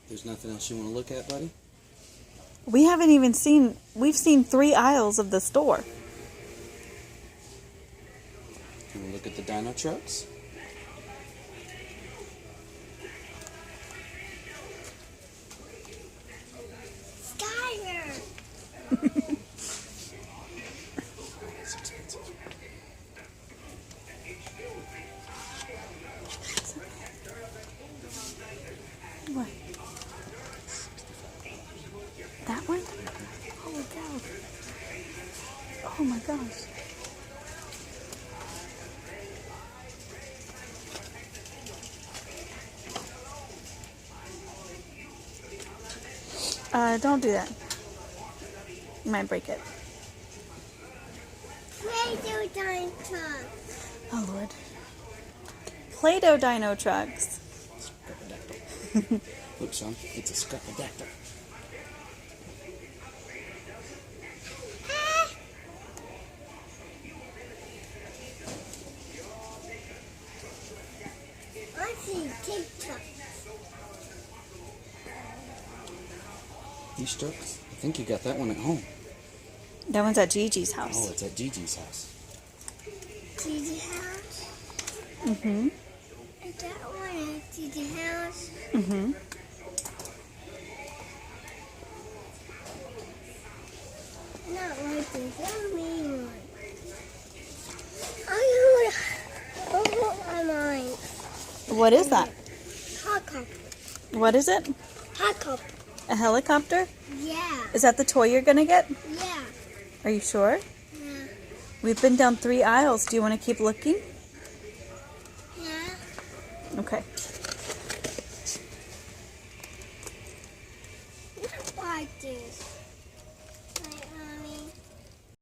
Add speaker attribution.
Speaker 1: There's nothing else you want to look at, buddy?
Speaker 2: We haven't even seen, we've seen 3 aisles of the store.
Speaker 1: You want to look at the dino trucks?
Speaker 3: Skyler!
Speaker 1: It's expensive.
Speaker 2: What? That one? Holy cow. Oh my gosh. Don't do that. You might break it.
Speaker 3: Play-Doh dino truck.
Speaker 2: Oh Lord. Play-Doh dino trucks.
Speaker 1: Scupperdactyl. Look, son, it's a scupperdactyl.
Speaker 3: I see TikTok.
Speaker 1: These trucks? I think you got that one at home.
Speaker 2: That one's at Gigi's
Speaker 1: Oh,
Speaker 2: house.
Speaker 1: it's at Gigi's house.
Speaker 3: Gigi house.
Speaker 2: Mm-hmm.
Speaker 3: Is that one at Gigi house?
Speaker 2: Mm-hmm.
Speaker 3: Not like this. That mean one. Oh, I'm mine.
Speaker 2: What is that?
Speaker 3: Hot cup.
Speaker 2: What is it?
Speaker 3: Hot cup.
Speaker 2: A helicopter?
Speaker 3: Yeah.
Speaker 2: Is that the toy you're gonna get?
Speaker 3: Yeah.
Speaker 2: Are you sure?
Speaker 3: Yeah.
Speaker 2: We've been down 3 aisles. Do you want to keep looking?
Speaker 3: Yeah.
Speaker 2: Okay.
Speaker 3: Not like this.